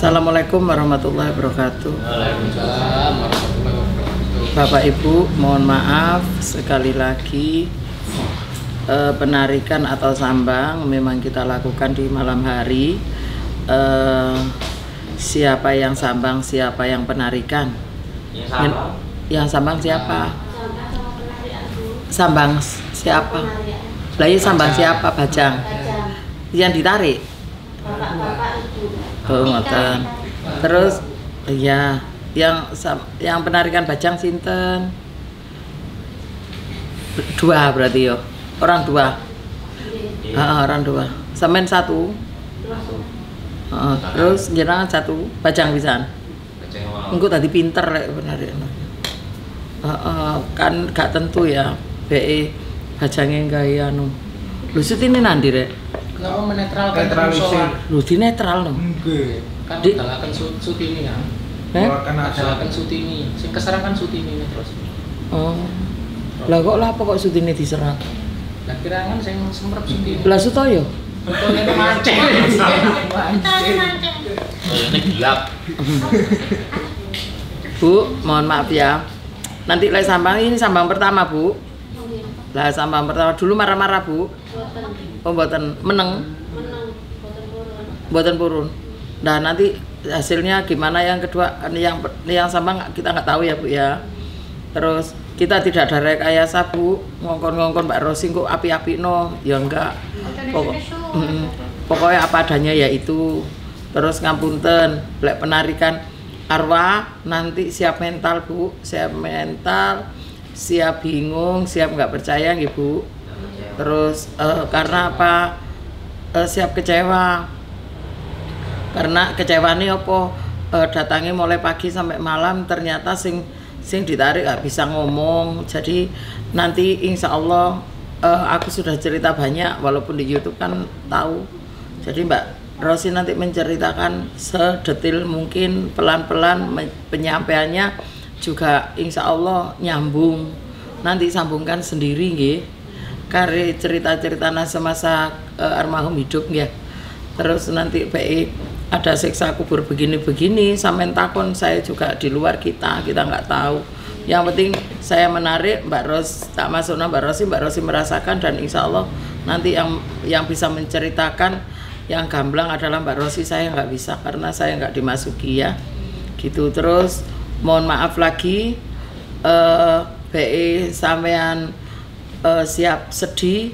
Assalamualaikum warahmatullahi wabarakatuh. Waalaikumsalam warahmatullahi wabarakatuh. Bapak Ibu, mohon maaf sekali lagi penarikan atau sambang memang kita lakukan di malam hari. Siapa yang sambang, siapa yang penarikan? Yang sambang siapa? Sambang siapa? Lah iya sambang siapa? Bajang. Yang ditarik. Oh, ngoten. Terus iya, yang penarikan bajang sinten? Dua berarti yo. Orang dua. Orang dua. Semen satu. Terus jenengan satu, bajang pisan. Engko tadi pinter lek bener. Kan gak tentu ya. BE bajange gawe anu. Lho sutine nandi rek? Kenapa menetralkan musola? Lho di netral no. Nggih. Kan dalakan Sutini ya. Dalakan Sutini. Sing keserang kan Sutini terus. Oh. Lah kok lah kok Sutini diserang? Lah kirangan sing semrep Sutini. Lah Sutoyo. Sutoyo mancing. Mancing. Ini gelap. Bu, mohon maaf ya. Nanti lek sambang ini sambang pertama, Bu. Lah sambang pertama dulu marah-marah, Bu. Oh, mboten meneng. Mboten purun. Nah, nanti hasilnya gimana yang kedua, yang sambang kita nggak tahu ya, Bu ya. Terus kita tidak ada rekayasa, Bu. Ngongkon-ngongkon Mbak Rosi kok api-api no, ya enggak. Pokoknya apa adanya ya itu. Terus ngapunten, lek penarikan arwah nanti siap mental, Bu. Siap mental, siap bingung, siap nggak percaya nggih, Bu. Terus karena apa? Siap kecewa. Karena kecewanya apa? Datangnya mulai pagi sampai malam ternyata sing ditarik nggak bisa ngomong. Jadi nanti insya Allah aku sudah cerita banyak walaupun di YouTube kan tahu. Jadi Mbak Rosi nanti menceritakan sedetil mungkin, pelan-pelan penyampaiannya juga insya Allah nyambung. Nanti sambungkan sendiri nggih. Kare cerita-cerita semasa almarhum hidup ya. Terus nanti baik ada siksa kubur begini-begini sampai takon saya juga di luar kita nggak tahu. Yang penting saya menarik Mbak Ros, tak masuk Mbak Rosi merasakan dan insya Allah nanti yang bisa menceritakan yang gamblang adalah Mbak Rosi, saya nggak bisa karena saya nggak dimasuki ya. Gitu. Terus mohon maaf lagi BE sampean siap sedih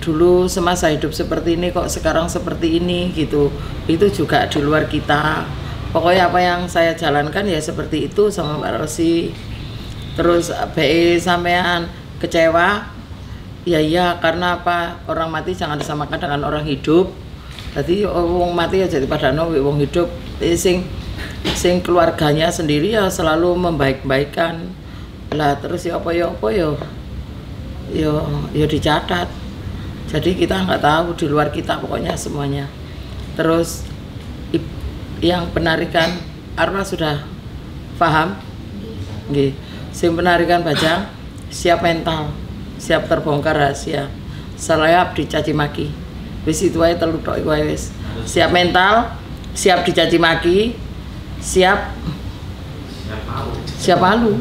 dulu semasa hidup seperti ini kok sekarang seperti ini gitu, itu juga di luar kita. Pokoknya apa yang saya jalankan ya seperti itu sama Mbak Rosi. Terus BE sampean kecewa ya karena apa, orang mati jangan disamakan dengan orang hidup. Jadi wong mati ya jadi padano wong hidup. Sing keluarganya sendiri ya selalu membaik-baikan lah. Terus ya apa ya dicatat. Jadi kita nggak tahu di luar kita pokoknya semuanya. Terus yang penarikan arwah sudah paham? Nggih. Sing penarikan bajang siap mental, siap terbongkar rahasia. Selap dicaci maki. Wis itu ae telu tok iku wis. Siap mental, siap dicaci maki, siap malu.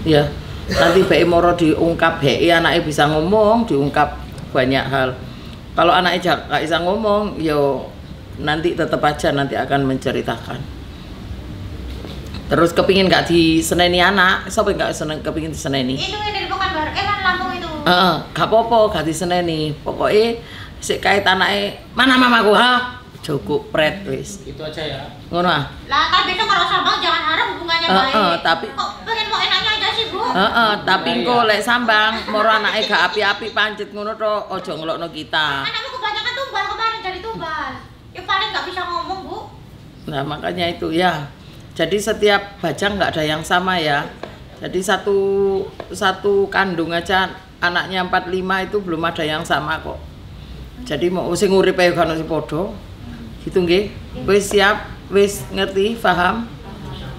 Ya. Nanti BE moro diungkap BE anaknya bisa ngomong, diungkap banyak hal. Kalau anaknya nggak bisa ngomong, yo nanti tetap aja nanti akan menceritakan. Terus kepingin nggak diseneni anak, siapa nggak seneng kepingin diseneni? Itu ini bukan baru, kan Lampung itu. Gak popo, gak diseneni. Pokoknya si kait anaknya mana mamaku ha? Cukup pret wis. Itu aja ya. Ngono ah. Lah kan besok kalau sambang jangan harap hubungannya baik. Tapi kok pengen mau enaknya aja sih, Bu? tapi engko lek sambang moro anake gak api-api pancet ngono to, aja ngelokno kita. Anakmu kebanyakan tumbal kemarin dari tumbal. Ya paling nggak bisa ngomong, Bu. Nah, makanya itu ya. Jadi setiap bajang nggak ada yang sama ya. Jadi satu kandung aja anaknya 45 itu belum ada yang sama kok. Jadi mau sing uripe kan si podo. Gitu nggih. Wis siap, wis ngerti, paham?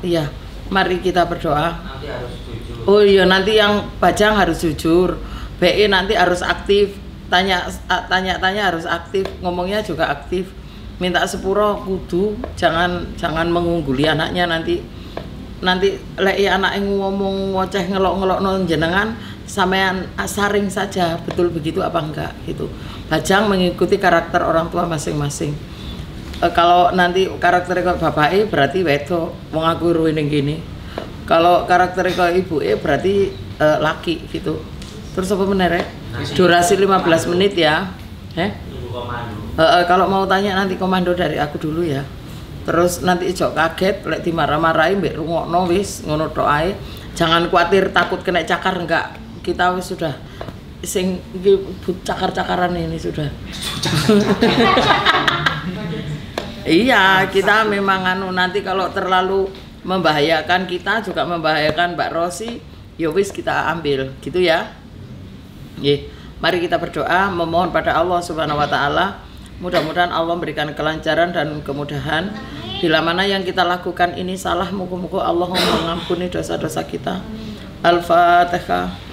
Iya. Mari kita berdoa. Nanti harus jujur. Oh iya, nanti yang bajang harus jujur. BE nanti harus aktif. Tanya harus aktif, ngomongnya juga aktif. minta sepuro kudu jangan mengungguli anaknya nanti lek anak ngomong ngoceh ngelok-ngelokno jenengan sampean saring saja betul begitu apa enggak gitu. Bajang mengikuti karakter orang tua masing-masing. Kalau nanti karakter kok bapake berarti wedok wong aku ruwene gini. Kalau karakter kok ibuke berarti laki gitu. Terus apa meneh rek? Durasi 15 menit ya. Kalau mau tanya nanti komando dari aku dulu ya. Terus nanti ijo kaget lek dimarah-marahi mbek rungokno wis ngono tok ae. Jangan khawatir takut kena cakar enggak. Kita wis sudah sing cakar-cakaran ini sudah. Iya, kita memang nanti kalau terlalu membahayakan kita juga membahayakan Mbak Rosi, ya wis kita ambil gitu ya. Nggih. Mari kita berdoa memohon pada Allah Subhanahu wa taala. Mudah-mudahan Allah memberikan kelancaran dan kemudahan. Bila mana yang kita lakukan ini salah, muga-muga Allah mengampuni dosa-dosa kita. Al-Fatihah.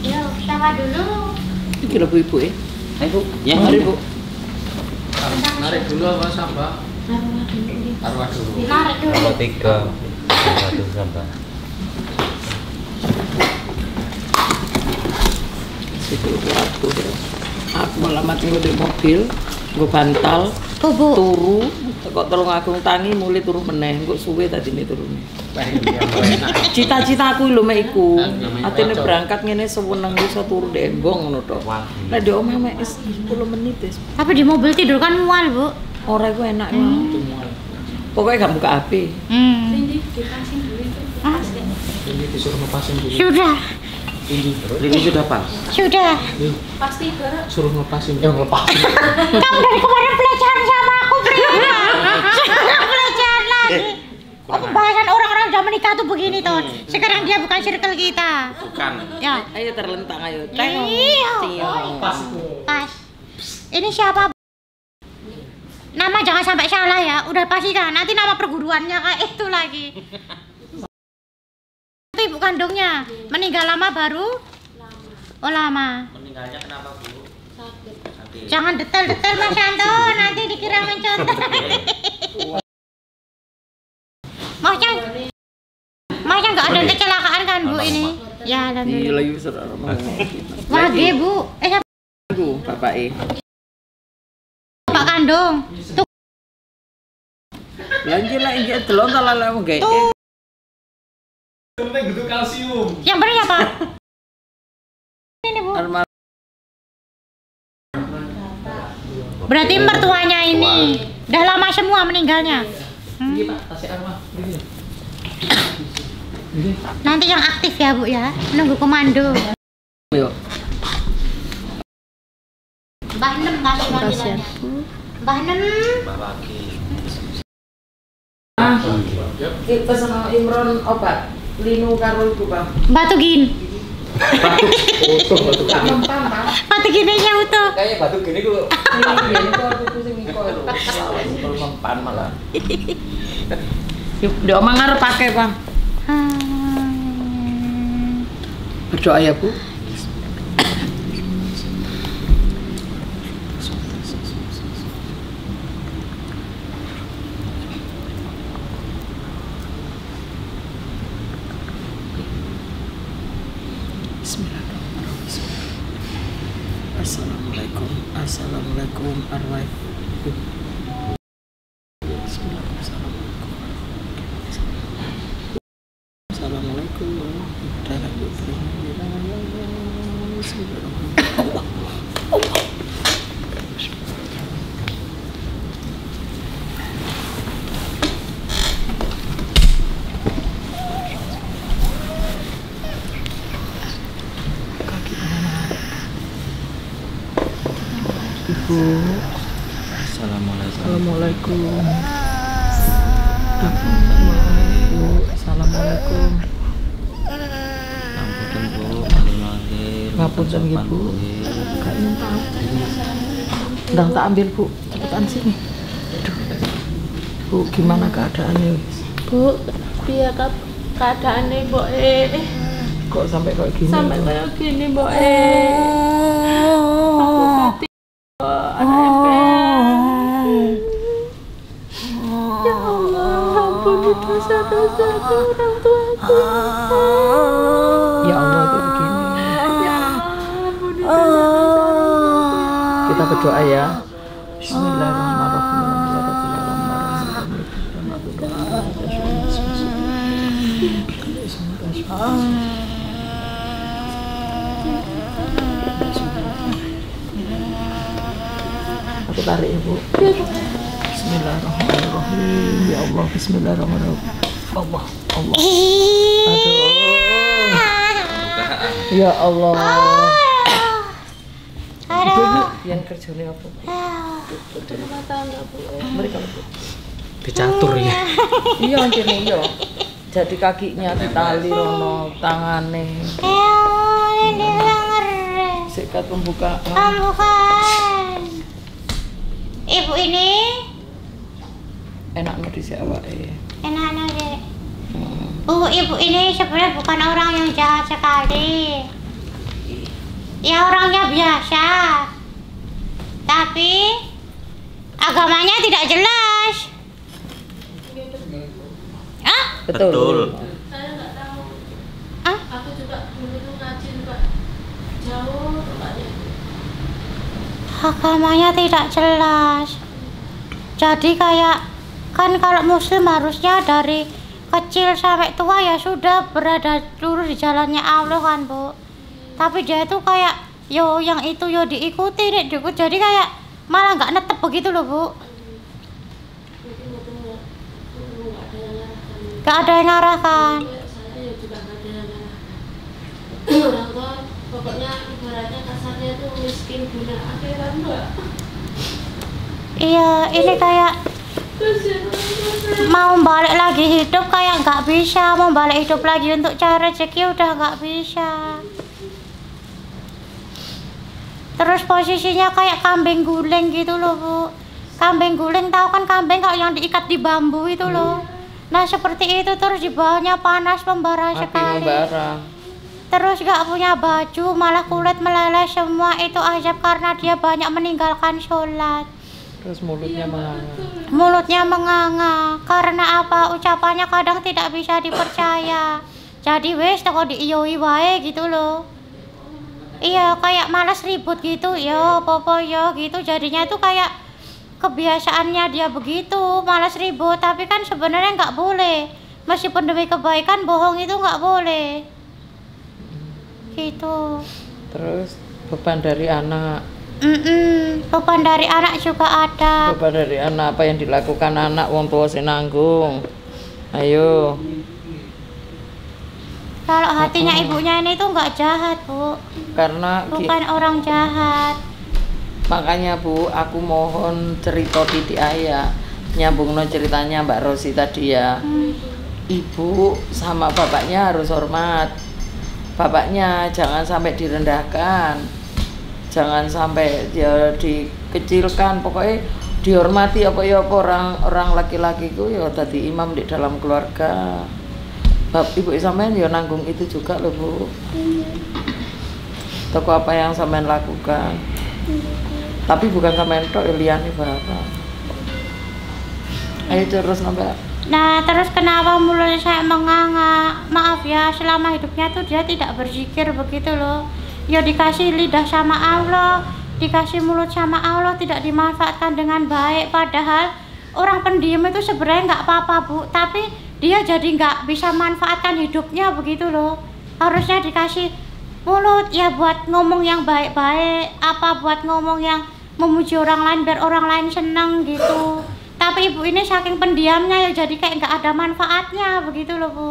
Yuk, sapa dulu. Iki lho Bu Ibu ya. Ayo, ya. Mari Bu. Narik dulu apa sampah? Arwah dulu. Narik dulu. Nomor 3. Satu sampah. Itu aku malah mati di mobil, gue bantal, Bu. turu, kok tolong aku tangi mulai turu meneh, gue suwe tadi nih turunnya. Cita-cita aku lho mek iku. Atine berangkat ngene seweneng iso turu dembong ngono to. Lah di omah mek 10 menit wis. Tapi di mobil tidur kan mual, Bu. Ora iku enak ya. Pokoknya gak buka HP. Ini Disuruh lepasin dulu. sudah. Ini sudah pas. Sudah. Suruh lepasin. Lepasin. Kamu dari kemarin pelecehan sama aku, Bri. Pelecehan lagi. Pembahasan orang-orang udah menikah tuh begini tuh. Sekarang dia bukan circle kita. Bukan. Ya. Ayo terlentang ayo. Iya. Pas. Ini siapa? Nama jangan sampai salah ya. Udah pasti kan. Nanti nama perguruannya kayak itu lagi. Itu ibu kandungnya. Meninggal lama baru? Oh lama. Meninggalnya kenapa, Bu? Sakit. Jangan detail-detail Mas Yanto. Nanti dikira mencontoh. Masnya nggak ada kecelakaan kan Bu ini? Ya alhamdulillah. Iya lagi saudara. Wage Bu. Siapa? Aku bapake. Bapak kandung. Tuh. Lanjut lah iki delon ta lele nggae. Butuh kalsium. Yang benar siapa? Ini Bu. Berarti mertuanya ini udah lama semua meninggalnya. Ini Pak, tasnya arwah. Nanti yang aktif ya Bu ya, nunggu komando. Yuk. Mbah Nem kali panggilannya. Mbah Nem. Bapake. Kita sama Imron obat linu karo iku, Bang. Batu gin. Gak mempan, Bang. Batu ginnya utuh. Kayak batu gini ku. Iya, itu aku pusing iko lho. Kalau mempan malah. Yuk, di omah ngarep pakai, Bang. Berdoa ya, Bu. Assalamualaikum. Assalamualaikum arwah. Assalamualaikum warahmatullahi wabarakatuh. Ibu. Assalamualaikum. Assalamualaikum. Ampun, Bu. Lahir. Ngapunten nggih, Bu. Ndang tak ambil, Bu. Cepetan sini. Bu, gimana keadaannya? Bu, biar keadaannya Mbok Kok sampai kayak gini? sampai kayak gini Mbok Ya Allah, ampuni dosa-dosaku orang tuaku. Ya Allah, kok begini? Ya Allah, ampuni dosa-dosaku. Kita berdoa ya. Aku tarik ya Bu. Bismillahirrahmanirrahim. Ya Allah, Bismillahirrahmanirrahim. Allah. Aduh. Ya Allah. Ibu yang kerjanya apa? Di rumah tangga Bu. Mereka Bu. Dicatur ya. Iya anjene iya. Jadi kakinya ditali rono, tangane. Ini denger. Sikat pembukaan. Bukan. Ibu ini Enak di awake. enak deh. Ibu ini sebenarnya bukan orang yang jahat sekali. Ya orangnya biasa. Tapi agamanya tidak jelas. Ah? Betul. Saya nggak tahu. Ah? Aku juga dulu tuh ngaji juga jauh tempatnya. Agamanya tidak jelas. Jadi kayak kan kalau muslim harusnya dari kecil sampai tua ya sudah berada lurus di jalannya Allah kan Bu. Tapi dia itu kayak yo yang itu yo diikuti nih diikut, jadi kayak malah nggak netep begitu loh Bu. Nggak ada yang ngarahkan. Saya ya juga nggak ada yang ngarahkan. Orang tua pokoknya ibaratnya kasarnya itu miskin dunia akhirat Mbak. Iya, ini kayak Kasihan orang tua saya. mau balik lagi hidup kayak nggak bisa, mau balik hidup lagi untuk cari rezeki udah nggak bisa. Terus posisinya kayak kambing guling gitu loh Bu. Kambing guling, tahu kan kambing kalau yang diikat di bambu itu loh. Nah seperti itu, terus di bawahnya panas membara Api sekali. membara. Terus gak punya baju, malah kulit meleleh semua, itu azab karena dia banyak meninggalkan sholat. Terus mulutnya menganga. Mulutnya menganga, karena apa? Ucapannya kadang tidak bisa dipercaya. Jadi wes toko diiyoi wae gitu loh. Iya, kayak malas ribut gitu, yo popo yo gitu. Jadinya itu kayak kebiasaannya dia begitu, malas ribut. Tapi kan sebenarnya nggak boleh. Meskipun demi kebaikan, bohong itu nggak boleh. Gitu. Terus beban dari anak. Beban dari anak juga ada. Beban dari anak, apa yang dilakukan anak wong tua sing nanggung. Ayo. Kalau hatinya ibunya ini tuh nggak jahat Bu, Karena bukan orang jahat. makanya Bu, aku mohon cerita Titik Ayah nyambungno ceritanya Mbak Rosi tadi ya. Ibu sama bapaknya harus hormat. Bapaknya jangan sampai direndahkan, jangan sampai dia dikecilkan, pokoknya dihormati apa ya apa. Orang laki-laki ku ya tadi imam di dalam keluarga. Ibu sampean ya nanggung itu juga loh Bu. Toko apa yang sampean lakukan. Tapi bukan sampean tok, liyane bapak. Ayo terus nambah. Nah terus kenapa mulut saya menganga? Maaf ya, selama hidupnya tuh dia tidak berzikir begitu loh. Ya dikasih lidah sama Allah, dikasih mulut sama Allah, tidak dimanfaatkan dengan baik. Padahal orang pendiam itu sebenarnya nggak apa-apa Bu, tapi dia jadi nggak bisa manfaatkan hidupnya begitu loh. Harusnya dikasih mulut ya buat ngomong yang baik-baik, apa buat ngomong yang memuji orang lain biar orang lain senang gitu. Tapi ibu ini saking pendiamnya ya jadi kayak nggak ada manfaatnya begitu loh Bu.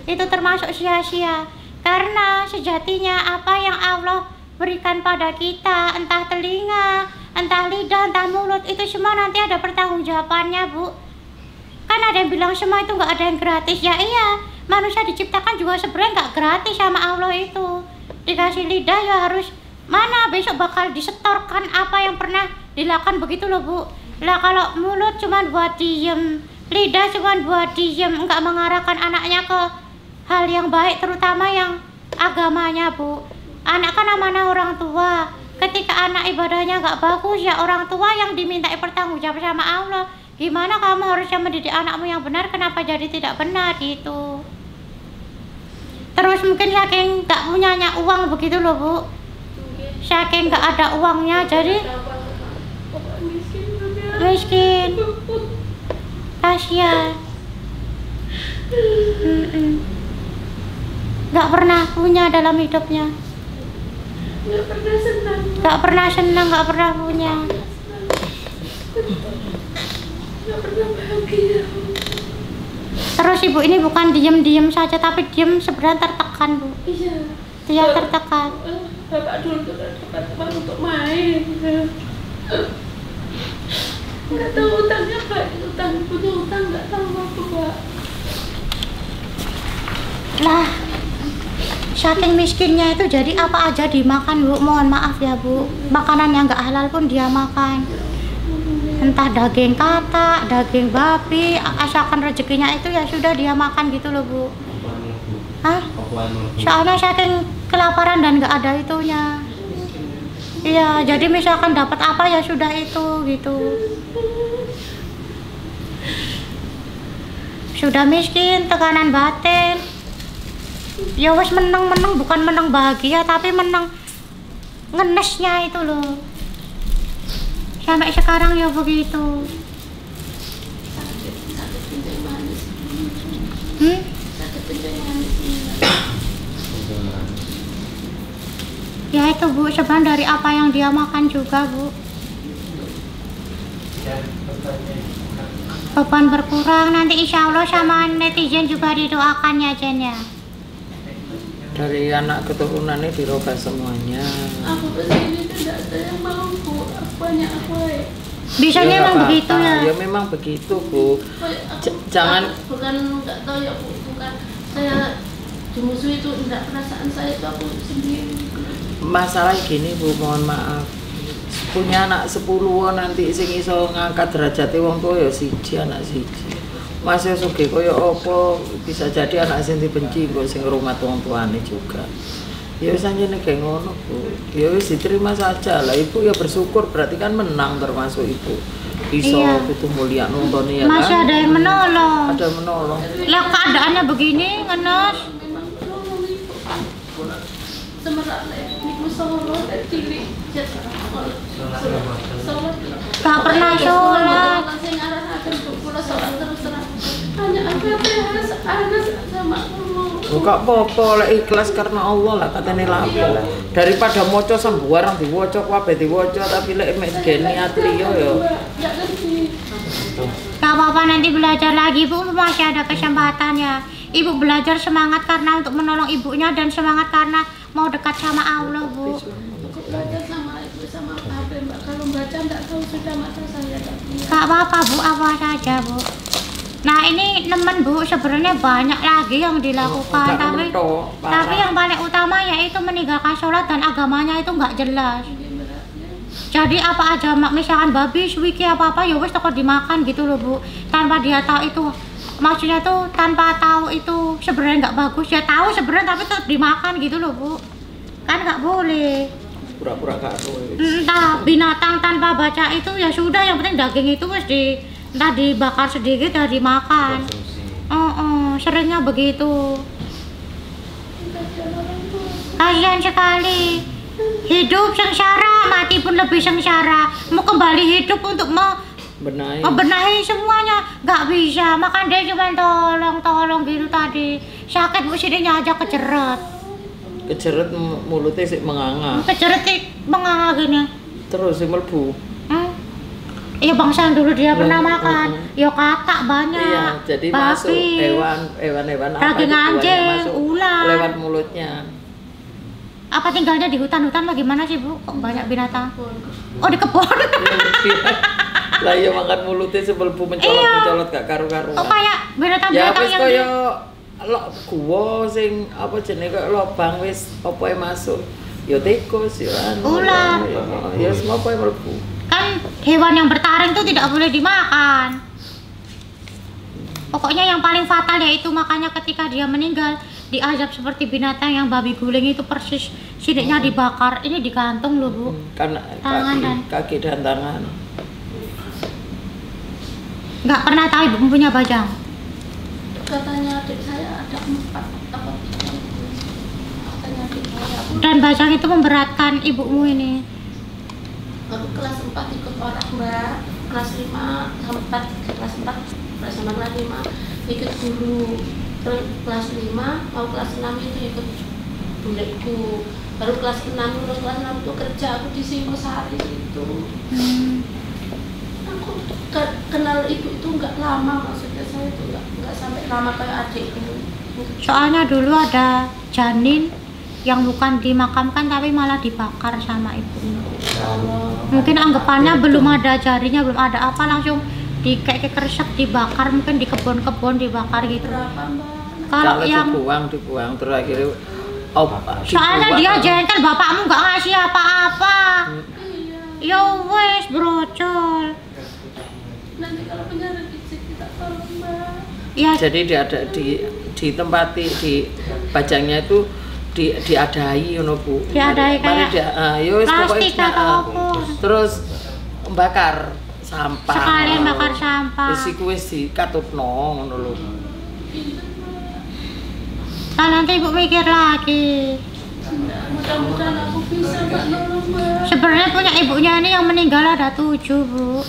Itu termasuk sia-sia. Karena sejatinya apa yang Allah berikan pada kita, entah telinga, entah lidah, entah mulut, itu semua nanti ada pertanggungjawabannya Bu. Kan ada yang bilang semua itu nggak ada yang gratis. Ya iya, manusia diciptakan juga sebenarnya nggak gratis sama Allah itu. Dikasih lidah ya harus mana besok bakal disetorkan apa yang pernah dilakukan begitu loh Bu. Lah kalau mulut cuma buat diem, lidah cuma buat diem, enggak mengarahkan anaknya ke hal yang baik, terutama yang agamanya, Bu. Anak kan amanah orang tua. Ketika anak ibadahnya enggak bagus, ya orang tua yang dimintai pertanggungjawab sama Allah. Gimana kamu harusnya mendidik anakmu yang benar, kenapa jadi tidak benar gitu. Terus mungkin saking enggak punyanya uang begitu loh, Bu. Saking enggak ada uangnya, jadi miskin. Kasihan. Nggak pernah punya dalam hidupnya. Nggak pernah senang. Nggak pernah punya. Nggak pernah bahagia. Terus ibu ini bukan diem-diem saja, tapi diem sebenarnya tertekan, Bu. Iya. Dia tertekan. Bapak dulu tuh teman untuk main. Nggak tahu utangnya Pak, punya utang nggak tahu apa Pak. Lah, saking miskinnya itu jadi apa aja dimakan, Bu. Mohon maaf ya, Bu. Makanan yang nggak halal pun dia makan. Entah daging katak, daging babi, asalkan rezekinya itu ya sudah dia makan gitu loh, Bu. Hah? Soalnya saking kelaparan dan nggak ada itunya. Iya, jadi misalkan dapat apa ya sudah itu gitu. Sudah miskin, tekanan batin. Ya wes menang-menang, bukan menang bahagia tapi menang ngenesnya itu loh. Sampai sekarang ya begitu. Sakit pintu manis. Sakit pintu manis. Ya itu, Bu, sebenarnya dari apa yang dia makan juga, Bu. Beban berkurang, nanti insya Allah sama netizen juga didoakan ya, Jen ya. Dari anak keturunannya dirubah semuanya. Aku kesini tidak ada yang mau Bu, banyak aku. Bisanya Ya, emang nggak begitu apa-apa. ya. Ya memang begitu, Bu. Jangan bukan nggak tahu ya Bu, bukan saya dimusuhi itu, enggak, perasaan saya itu aku sendiri. masalah gini, Bu, mohon maaf. Punya anak 10 nanti sing iso ngangkat derajate wong tua ya siji, anak siji. Masih sugih kaya apa bisa jadi anak sing dibenci kok sing ngrumat wong tuane juga. Ya wis anjene kayak ngono, Bu. Ya wis diterima saja lah. Ibu ya bersyukur, berarti kan menang termasuk ibu. Iso Iya. itu mulia nontonnya ya Masih kan? ada yang menolong. Ada yang menolong. Lah keadaannya begini, ngenes. Memang tolong Ibu. Semerak niku sholat dari cilik jet sholat. Gak pernah sholat. Sing arah-arah kula sholat terus-terang. Hanya apa ya sama Allah. Buka apa-apa lek ikhlas karena Allah lah katanya lapo. Daripada maca sambuarang diwaca kabeh diwaca tapi lek mek geni ati liya ya. Enggak ngerti. Gak apa-apa, nanti belajar lagi, Bu, masih ada kesempatan ya. Ibu belajar semangat karena untuk menolong ibunya dan semangat karena mau dekat sama Allah, Bu. Aku belajar sama ibu sama HP Mbak. Kalau baca enggak tahu sudah mata saya tak punya. Gak apa-apa, Bu, apa saja, Bu. Nah ini nemen, Bu, sebenarnya banyak lagi yang dilakukan, tapi yang paling utama yaitu meninggalkan sholat dan agamanya itu nggak jelas. Jadi apa aja, misalkan babi, suwiki apa-apa ya wes toko dimakan gitu loh, Bu. Tanpa dia tahu itu, maksudnya tuh tanpa tahu itu sebenarnya nggak bagus. Ya tahu sebenarnya tapi tetap dimakan gitu loh, Bu. Kan nggak boleh. Pura-pura gak tahu. Entah binatang tanpa baca itu ya sudah, yang penting daging itu wes entah dibakar sedikit ya dimakan. Seringnya begitu. Kasihan sekali. Hidup sengsara, mati pun lebih sengsara. Mau kembali hidup untuk membenahi semuanya nggak bisa. Makan dia cuma tolong gitu tadi. Sakit Bu, sininya aja kejeret. Kejeret mulutnya sih menganga. Kejeret menganga gini. Terus sih mlebu. Iya, bangsa yang dulu dia pernah makan. Ya katak banyak. Iya, jadi babi, masuk hewan-hewan apa daging itu anjing, masuk ular. lewat mulutnya. Apa tinggalnya di hutan-hutan bagaimana sih, Bu? Kok banyak binatang? Oh, di kebun. Lah ya makan mulutnya sebelum mencolot gak karu-karuan. Oh, kayak binatang-binatang Ya wis yang kaya gua sing apa jenenge kaya lobang wis apa masuk. Ya tikus ya ular. Ya semua apa mlebu. Kan hewan yang bertaring itu tidak boleh dimakan. Pokoknya yang paling fatal yaitu makanya ketika dia meninggal diazab seperti binatang yang babi guling itu persis sidiknya dibakar. Ini digantung loh Bu. Karena kaki dan tangan. Nggak pernah tahu Ibu punya bajang? Katanya adik saya ada 4 apa 3. Katanya adik saya. Dan bajang itu memberatkan ibumu ini. Aku kelas 4 ikut orang Mbak. Kelas 5 sampai 4, kelas 4 sama kelas 5 ikut guru. Terus kelas 5 mau kelas 6 itu ikut bulekku. Baru kelas 6 lulus kelas 6 itu kerja aku di Singosari itu. Aku kenal ibu itu nggak lama, maksudnya saya itu nggak sampai lama kayak adikku. Soalnya dulu ada janin yang bukan dimakamkan tapi malah dibakar sama ibunya. Mungkin anggapannya belum ada jarinya, belum ada apa, langsung kayak keresek dibakar, mungkin di kebun-kebun dibakar gitu. Berapa Mbak? Kalau yang dibuang terus akhirnya soalnya dia jengkel bapakmu nggak ngasih apa-apa. Ya wes brocol. Nanti kalau punya rezeki kita tolong Mbak. Ya. Jadi dia ada ditempati di bajangnya itu diadai ngono Bu. Diadai kayak plastik atau apa. Terus bakar sampah. Sekalian bakar sampah. Wis iku wis dikatutno ngono lho. Nah, nanti Ibu mikir lagi. Mudah-mudahan aku bisa Mbak nolong Mbak. Sebenarnya punya ibunya ini yang meninggal ada 7 Bu.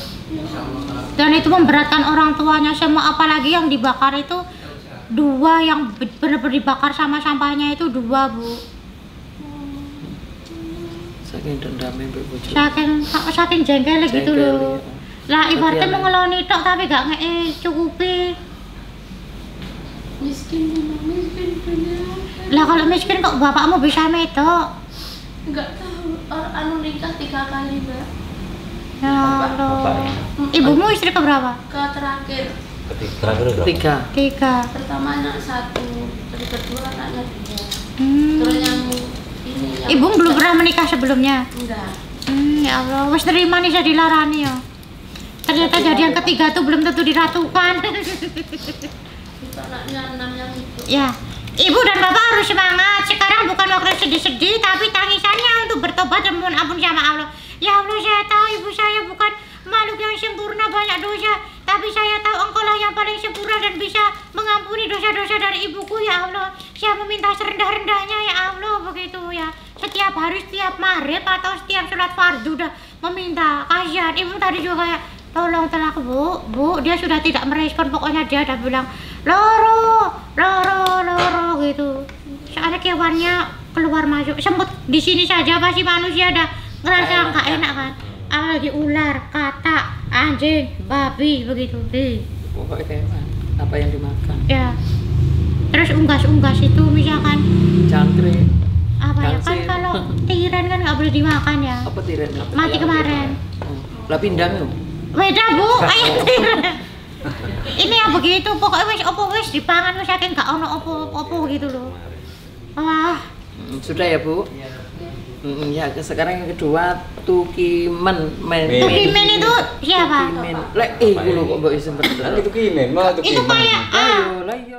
Dan itu memberatkan orang tuanya semua, apalagi yang dibakar itu 2, yang benar-benar dibakar sama sampahnya itu 2 Bu. Saking dendamnya Mbak Bojo. Saking jengkelnya gitu loh. Lah ibaratnya mau ngeloni tok tapi gak cukupi. Miskin punya. Lah kalau miskin kok bapakmu bisa medok? Enggak tahu, anu nikah 3 kali Mbak. Ya Allah. Ibumu istri keberapa? Terakhir. Ketiga. 3. Pertama anak 1, terus kedua anaknya 2. Terus yang ini yang Ibu belum pernah menikah sebelumnya? enggak. Ya Allah, wis terima nih saya dilarani ya. Ternyata jadi yang ketiga tuh belum tentu diratukan. Itu anaknya 6 yang itu. Ya, Ibu dan Bapak harus semangat. Sekarang bukan waktu sedih-sedih, tapi tangisannya untuk bertobat dan mohon ampun sama Allah. Ya Allah, saya tahu ibu saya bukan makhluk yang sempurna, banyak dosa, tapi saya tahu Engkau lah yang paling sempurna dan bisa mengampuni dosa-dosa dari ibuku. Ya Allah, saya meminta serendah-rendahnya ya Allah, begitu ya. Setiap hari, setiap maghrib atau setiap sholat fardu udah meminta. Kasihan ibu tadi juga kayak tolong telak bu, dia sudah tidak merespon, pokoknya dia udah bilang loro gitu. Soalnya kewannya keluar masuk, semut di sini saja pasti manusia ada ngerasa nggak enak kan. Apalagi ular, katak, anjing, babi begitu. Pokoknya apa yang dimakan. Ya. Terus unggas itu misalkan Jangkrik. apa ya kan, kalau tiran kan nggak boleh dimakan ya. Apa tiran? Mati kemarin. Lah pindang loh. Beda Bu, ayo tiran. Ini yang begitu, pokoknya wis opo wis dipangan wis saking gak ono opo gitu loh. Wah. Sudah ya Bu? Ya, sekarang yang kedua Tukimen. Tukimen itu siapa? Tukimen. Lek iku lho kok mbok iso bener. Tukimen, malah Itu Tukimen. kayak Ayo, lah iya.